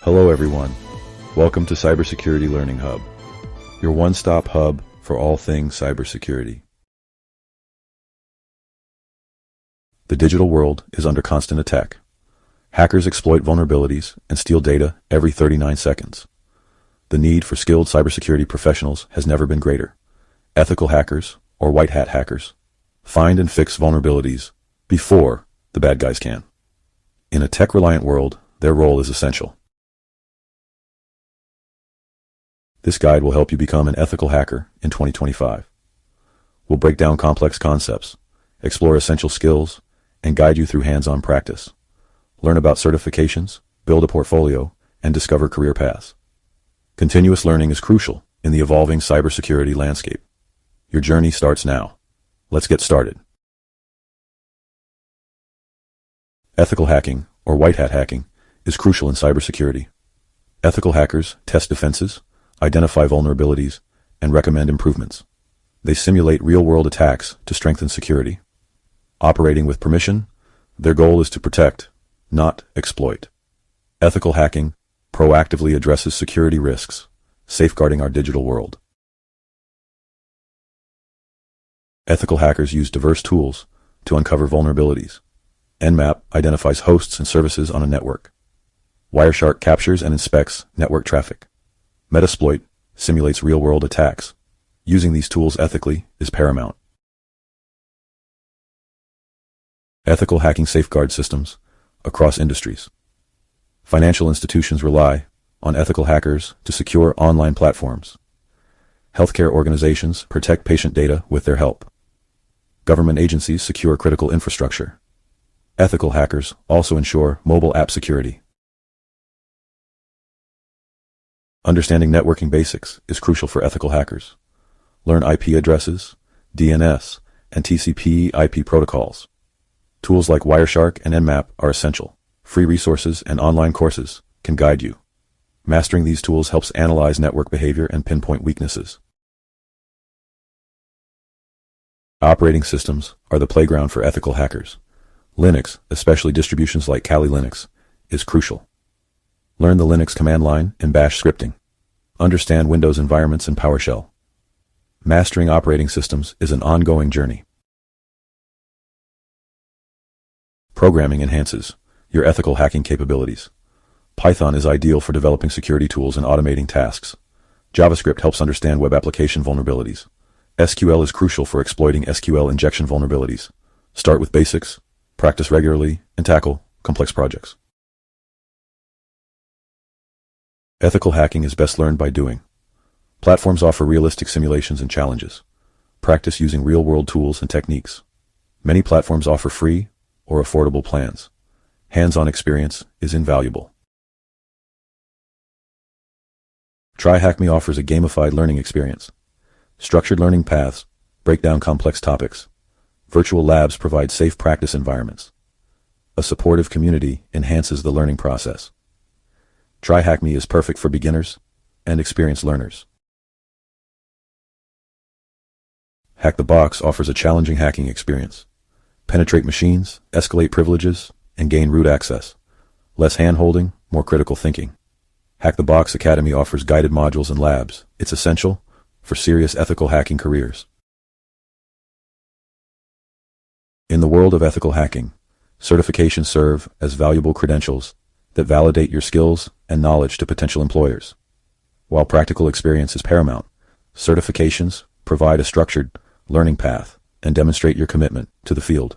Hello everyone. Welcome to Cybersecurity Learning Hub, your one-stop hub for all things cybersecurity. The digital world is under constant attack. Hackers exploit vulnerabilities and steal data every 39 seconds. The need for skilled cybersecurity professionals has never been greater. Ethical hackers, or white hat hackers, find and fix vulnerabilities before the bad guys can. In a tech-reliant world, their role is essential. This guide will help you become an ethical hacker in 2025. We'll break down complex concepts, explore essential skills, and guide you through hands-on practice. Learn about certifications, build a portfolio, and discover career paths. Continuous learning is crucial in the evolving cybersecurity landscape. Your journey starts now. Let's get started. Ethical hacking, or white hat hacking, is crucial in cybersecurity. Ethical hackers test defenses, identify vulnerabilities, and recommend improvements. They simulate real-world attacks to strengthen security. Operating with permission, their goal is to protect, not exploit. Ethical hacking proactively addresses security risks, safeguarding our digital world. Ethical hackers use diverse tools to uncover vulnerabilities. Nmap identifies hosts and services on a network. Wireshark captures and inspects network traffic. Metasploit simulates real-world attacks. Using these tools ethically is paramount. Ethical hacking safeguards systems across industries. Financial institutions rely on ethical hackers to secure online platforms. Healthcare organizations protect patient data with their help. Government agencies secure critical infrastructure. Ethical hackers also ensure mobile app security. Understanding networking basics is crucial for ethical hackers. Learn IP addresses, DNS, and TCP/IP protocols. Tools like Wireshark and Nmap are essential. Free resources and online courses can guide you. Mastering these tools helps analyze network behavior and pinpoint weaknesses. Operating systems are the playground for ethical hackers. Linux, especially distributions like Kali Linux, is crucial. Learn the Linux command line and bash scripting. Understand Windows environments and PowerShell. Mastering operating systems is an ongoing journey. Programming enhances your ethical hacking capabilities. Python is ideal for developing security tools and automating tasks. JavaScript helps understand web application vulnerabilities. SQL is crucial for exploiting SQL injection vulnerabilities. Start with basics, practice regularly, and tackle complex projects. Ethical hacking is best learned by doing. Platforms offer realistic simulations and challenges. Practice using real-world tools and techniques. Many platforms offer free or affordable plans. Hands-on experience is invaluable. TryHackMe offers a gamified learning experience. Structured learning paths break down complex topics. Virtual labs provide safe practice environments. A supportive community enhances the learning process. TryHackMe is perfect for beginners and experienced learners. Hack the Box offers a challenging hacking experience. Penetrate machines, escalate privileges, and gain root access. Less hand-holding, more critical thinking. Hack the Box Academy offers guided modules and labs. It's essential for serious ethical hacking careers. In the world of ethical hacking, certifications serve as valuable credentials that validate your skills and knowledge to potential employers. While practical experience is paramount, certifications provide a structured learning path and demonstrate your commitment to the field.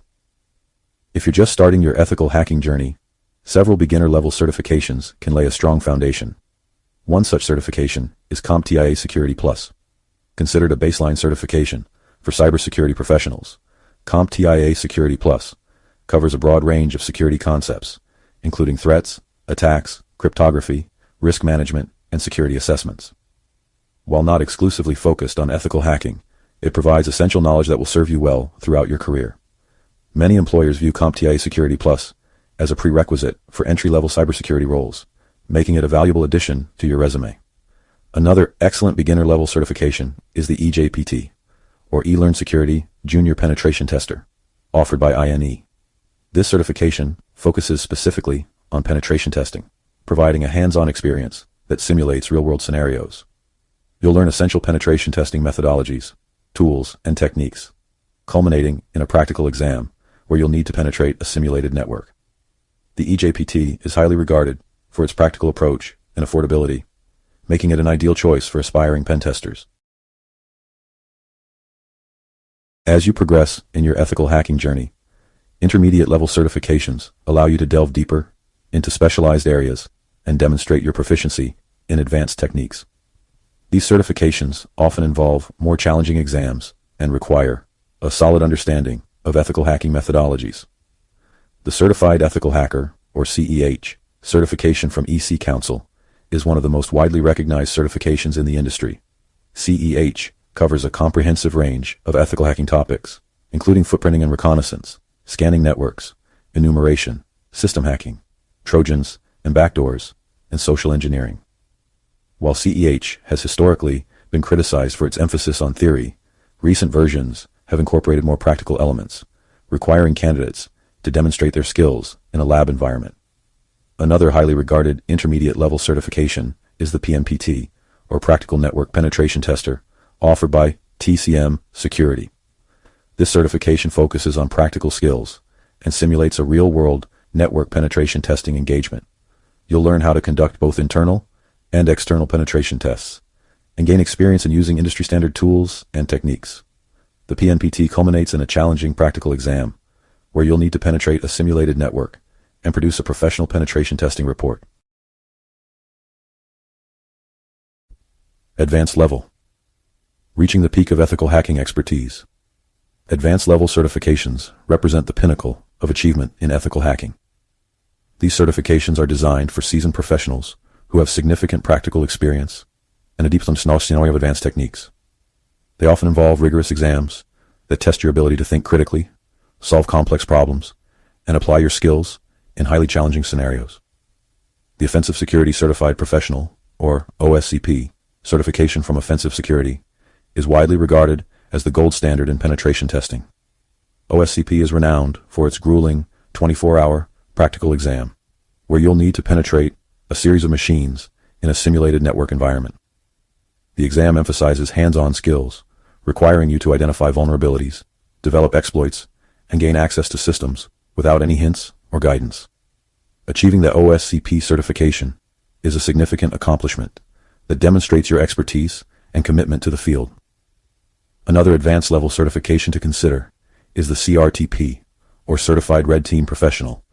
If you're just starting your ethical hacking journey, several beginner-level certifications can lay a strong foundation. One such certification is CompTIA Security Plus. Considered a baseline certification for cybersecurity professionals, CompTIA Security Plus covers a broad range of security concepts, including threats, attacks, cryptography, risk management, and security assessments. While not exclusively focused on ethical hacking, it provides essential knowledge that will serve you well throughout your career. Many employers view CompTIA Security Plus as a prerequisite for entry-level cybersecurity roles, making it a valuable addition to your resume. Another excellent beginner-level certification is the EJPT, or eLearn Security Junior Penetration Tester, offered by INE. This certification focuses specifically on penetration testing. providing a hands-on experience that simulates real-world scenarios. You'll learn essential penetration testing methodologies, tools, and techniques, culminating in a practical exam where you'll need to penetrate a simulated network. The EJPT is highly regarded for its practical approach and affordability, making it an ideal choice for aspiring pen testers. As you progress in your ethical hacking journey, intermediate-level certifications allow you to delve deeper into specialized areas and demonstrate your proficiency in advanced techniques. These certifications often involve more challenging exams and require a solid understanding of ethical hacking methodologies. The Certified Ethical Hacker, or CEH, certification from EC Council is one of the most widely recognized certifications in the industry. CEH covers a comprehensive range of ethical hacking topics, including footprinting and reconnaissance, scanning networks, enumeration, system hacking, Trojans and backdoors, and social engineering. While CEH has historically been criticized for its emphasis on theory, recent versions have incorporated more practical elements, requiring candidates to demonstrate their skills in a lab environment. Another highly regarded intermediate-level certification is the PNPT, or Practical Network Penetration Tester, offered by TCM Security. This certification focuses on practical skills and simulates a real-world network penetration testing engagement. You'll learn how to conduct both internal and external penetration tests and gain experience in using industry-standard tools and techniques. The PNPT culminates in a challenging practical exam where you'll need to penetrate a simulated network and produce a professional penetration testing report. Advanced level. Reaching the peak of ethical hacking expertise. Advanced level certifications represent the pinnacle of achievement in ethical hacking. These certifications are designed for seasoned professionals who have significant practical experience and a deep understanding of advanced techniques. They often involve rigorous exams that test your ability to think critically, solve complex problems, and apply your skills in highly challenging scenarios. The Offensive Security Certified Professional, or OSCP, certification from Offensive Security is widely regarded as the gold standard in penetration testing. OSCP is renowned for its grueling 24-hour practical exam, where you'll need to penetrate a series of machines in a simulated network environment. The exam emphasizes hands-on skills, requiring you to identify vulnerabilities, develop exploits, and gain access to systems without any hints or guidance. Achieving the OSCP certification is a significant accomplishment that demonstrates your expertise and commitment to the field. Another advanced level certification to consider is the CRTP, or Certified Red Team Professional,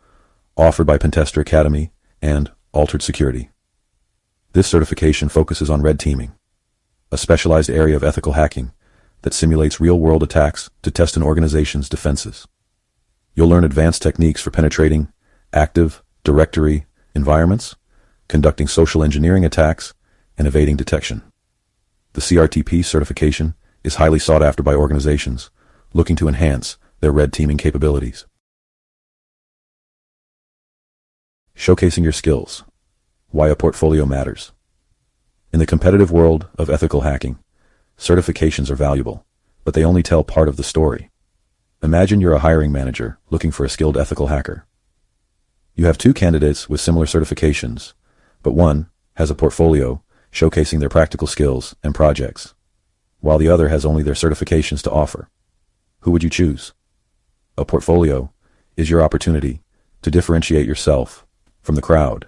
offered by Pentester Academy and Altered Security. This certification focuses on red teaming, a specialized area of ethical hacking that simulates real-world attacks to test an organization's defenses. You'll learn advanced techniques for penetrating Active Directory environments, conducting social engineering attacks, and evading detection. The CRTP certification is highly sought after by organizations looking to enhance their red teaming capabilities. Showcasing your skills. Why a portfolio matters. In the competitive world of ethical hacking, certifications are valuable, but they only tell part of the story. Imagine you're a hiring manager looking for a skilled ethical hacker. You have two candidates with similar certifications, but one has a portfolio showcasing their practical skills and projects, while the other has only their certifications to offer. Who would you choose? A portfolio is your opportunity to differentiate yourself from the crowd,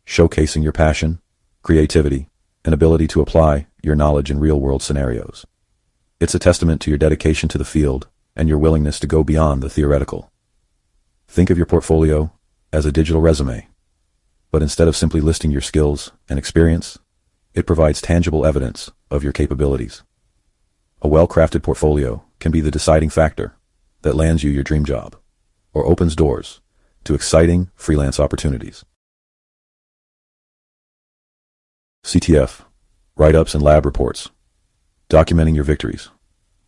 showcasing your passion, creativity, and ability to apply your knowledge in real-world scenarios. It's a testament to your dedication to the field and your willingness to go beyond the theoretical. Think of your portfolio as a digital resume, but instead of simply listing your skills and experience, it provides tangible evidence of your capabilities. A well-crafted portfolio can be the deciding factor that lands you your dream job or opens doors to exciting freelance opportunities. CTF, write-ups and lab reports. Documenting your victories.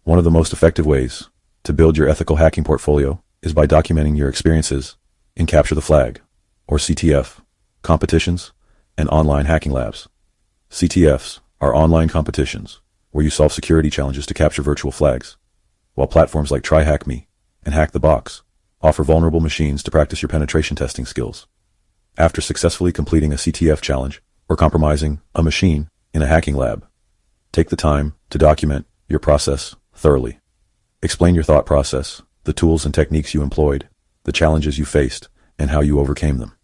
One of the most effective ways to build your ethical hacking portfolio is by documenting your experiences in Capture the Flag, or CTF, competitions and online hacking labs. CTFs are online competitions where you solve security challenges to capture virtual flags, while platforms like TryHackMe and Hack the Box offer vulnerable machines to practice your penetration testing skills. After successfully completing a CTF challenge or compromising a machine in a hacking lab, take the time to document your process thoroughly. Explain your thought process, the tools and techniques you employed, the challenges you faced, and how you overcame them.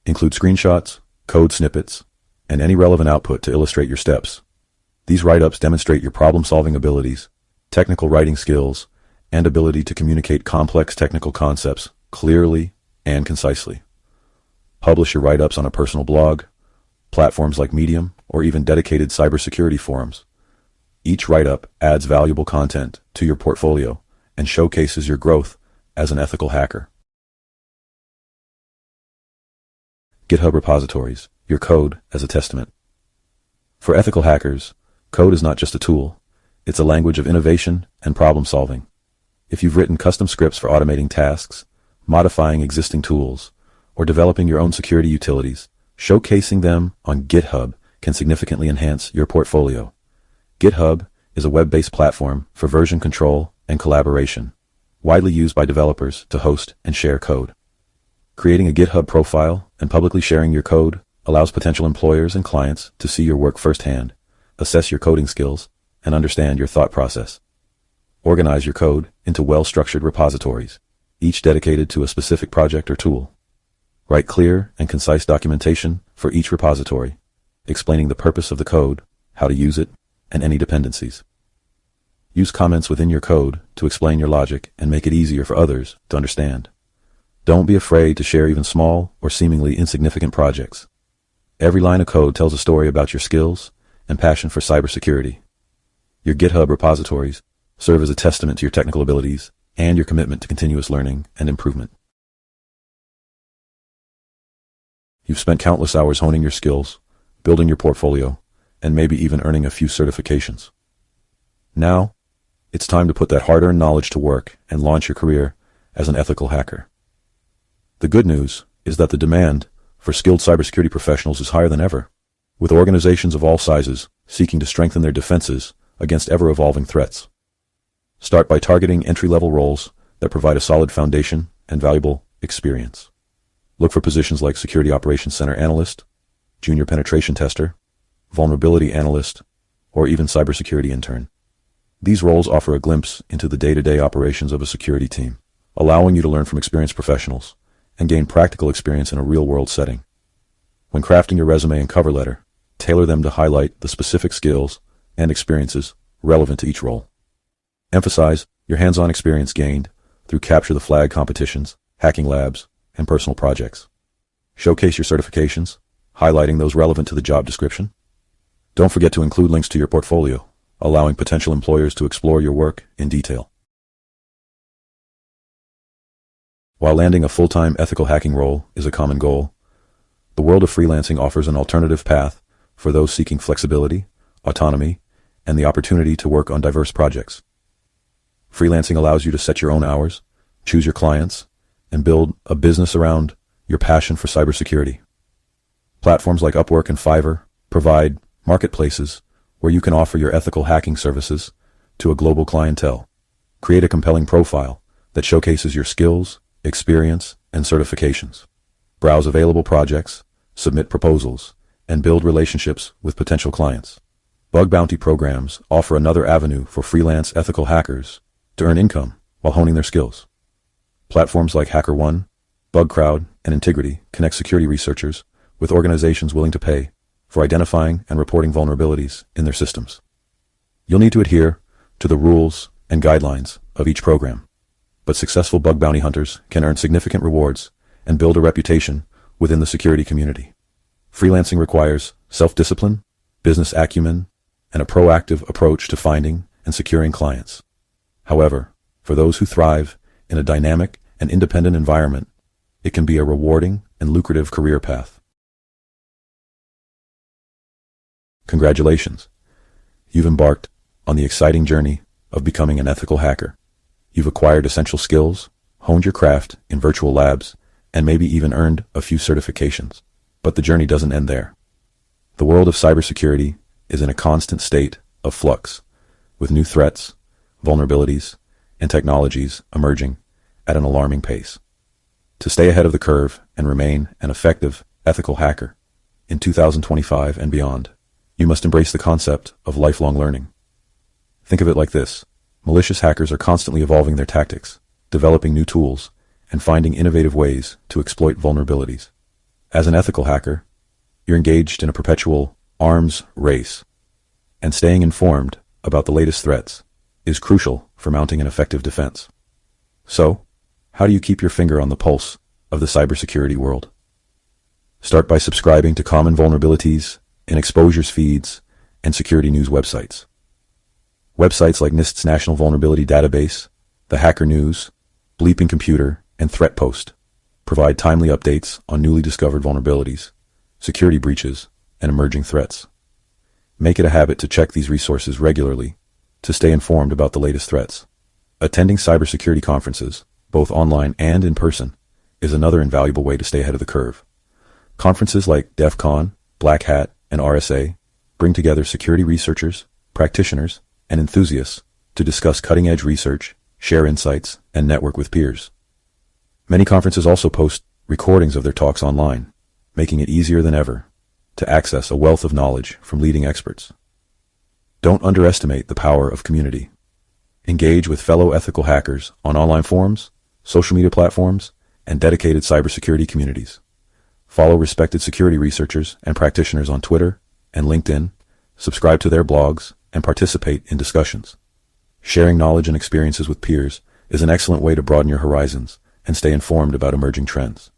Include screenshots, code snippets, and any relevant output to illustrate your steps. These write-ups demonstrate your problem-solving abilities, technical writing skills, and ability to communicate complex technical concepts clearly and concisely. Publish your write-ups on a personal blog, platforms like Medium, or even dedicated cybersecurity forums. Each write-up adds valuable content to your portfolio and showcases your growth as an ethical hacker. GitHub repositories, your code as a testament. For ethical hackers, code is not just a tool, it's a language of innovation and problem solving. If you've written custom scripts for automating tasks, modifying existing tools, or developing your own security utilities, showcasing them on GitHub can significantly enhance your portfolio. GitHub is a web-based platform for version control and collaboration, widely used by developers to host and share code. Creating a GitHub profile and publicly sharing your code allows potential employers and clients to see your work firsthand, assess your coding skills, and understand your thought process. Organize your code into well-structured repositories, each dedicated to a specific project or tool. Write clear and concise documentation for each repository, explaining the purpose of the code, how to use it, and any dependencies. Use comments within your code to explain your logic and make it easier for others to understand. Don't be afraid to share even small or seemingly insignificant projects. Every line of code tells a story about your skills and passion for cybersecurity. Your GitHub repositories serve as a testament to your technical abilities and your commitment to continuous learning and improvement. You've spent countless hours honing your skills, building your portfolio, and maybe even earning a few certifications. Now, it's time to put that hard-earned knowledge to work and launch your career as an ethical hacker. The good news is that the demand for skilled cybersecurity professionals is higher than ever, with organizations of all sizes seeking to strengthen their defenses against ever-evolving threats. Start by targeting entry-level roles that provide a solid foundation and valuable experience. Look for positions like Security Operations Center Analyst, Junior Penetration Tester, Vulnerability Analyst, or even Cybersecurity Intern. These roles offer a glimpse into the day-to-day operations of a security team, allowing you to learn from experienced professionals and gain practical experience in a real-world setting. When crafting your resume and cover letter, tailor them to highlight the specific skills and experiences relevant to each role. Emphasize your hands-on experience gained through Capture the Flag competitions, hacking labs, and personal projects. Showcase your certifications, highlighting those relevant to the job description. Don't forget to include links to your portfolio, allowing potential employers to explore your work in detail. While landing a full-time ethical hacking role is a common goal, the world of freelancing offers an alternative path for those seeking flexibility, autonomy, and the opportunity to work on diverse projects. Freelancing allows you to set your own hours, choose your clients, and build a business around your passion for cybersecurity. Platforms like Upwork and Fiverr provide marketplaces where you can offer your ethical hacking services to a global clientele. Create a compelling profile that showcases your skills, experience, and certifications. Browse available projects, submit proposals, and build relationships with potential clients. Bug bounty programs offer another avenue for freelance ethical hackers to earn income while honing their skills. Platforms like HackerOne, BugCrowd, and Integrity connect security researchers with organizations willing to pay for identifying and reporting vulnerabilities in their systems. You'll need to adhere to the rules and guidelines of each program, but successful bug bounty hunters can earn significant rewards and build a reputation within the security community. Freelancing requires self-discipline, business acumen, and a proactive approach to finding and securing clients. However, for those who thrive in a dynamic and independent environment, it can be a rewarding and lucrative career path. Congratulations! You've embarked on the exciting journey of becoming an ethical hacker. You've acquired essential skills, honed your craft in virtual labs, and maybe even earned a few certifications. But the journey doesn't end there. The world of cybersecurity is in a constant state of flux, with new threats, vulnerabilities, and technologies emerging at an alarming pace. To stay ahead of the curve and remain an effective, ethical hacker in 2025 and beyond, you must embrace the concept of lifelong learning. Think of it like this. Malicious hackers are constantly evolving their tactics, developing new tools, and finding innovative ways to exploit vulnerabilities. As an ethical hacker, you're engaged in a perpetual arms race, and staying informed about the latest threats is crucial for mounting an effective defense. So, how do you keep your finger on the pulse of the cybersecurity world? Start by subscribing to common vulnerabilities in exposures feeds and security news websites. Websites like NIST's National Vulnerability Database, the Hacker News, Bleeping Computer, and Threat Post provide timely updates on newly discovered vulnerabilities, security breaches, and emerging threats. Make it a habit to check these resources regularly to stay informed about the latest threats. Attending cybersecurity conferences, both online and in person, is another invaluable way to stay ahead of the curve. Conferences like DEF CON, Black Hat, and RSA bring together security researchers, practitioners, and enthusiasts to discuss cutting-edge research, share insights, and network with peers. Many conferences also post recordings of their talks online, making it easier than ever to access a wealth of knowledge from leading experts. Don't underestimate the power of community. Engage with fellow ethical hackers on online forums, social media platforms, and dedicated cybersecurity communities. Follow respected security researchers and practitioners on Twitter and LinkedIn, subscribe to their blogs, and participate in discussions. Sharing knowledge and experiences with peers is an excellent way to broaden your horizons and stay informed about emerging trends.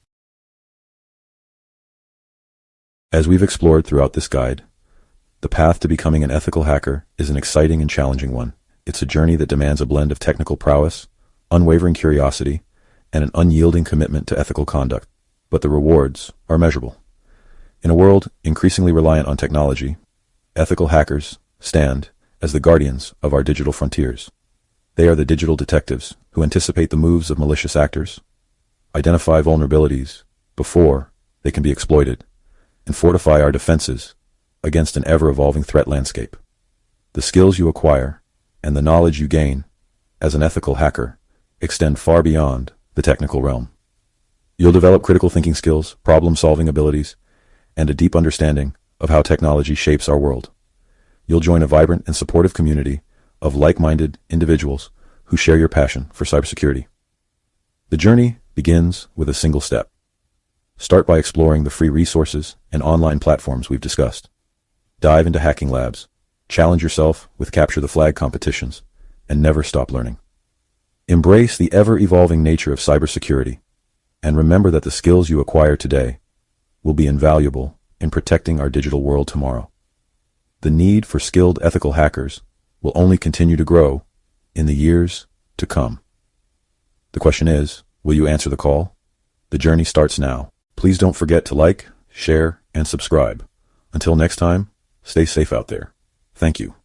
As we've explored throughout this guide, the path to becoming an ethical hacker is an exciting and challenging one. It's a journey that demands a blend of technical prowess, unwavering curiosity, and an unyielding commitment to ethical conduct. But the rewards are measurable. In a world increasingly reliant on technology, ethical hackers stand as the guardians of our digital frontiers. They are the digital detectives who anticipate the moves of malicious actors, identify vulnerabilities before they can be exploited, and fortify our defenses against an ever-evolving threat landscape. The skills you acquire and the knowledge you gain as an ethical hacker extend far beyond the technical realm. You'll develop critical thinking skills, problem-solving abilities, and a deep understanding of how technology shapes our world. You'll join a vibrant and supportive community of like-minded individuals who share your passion for cybersecurity. The journey begins with a single step. Start by exploring the free resources and online platforms we've discussed. Dive into hacking labs, challenge yourself with capture the flag competitions, and never stop learning. Embrace the ever-evolving nature of cybersecurity, and remember that the skills you acquire today will be invaluable in protecting our digital world tomorrow. The need for skilled ethical hackers will only continue to grow in the years to come. The question is, will you answer the call? The journey starts now. Please don't forget to like, share, and subscribe. Until next time, stay safe out there. Thank you.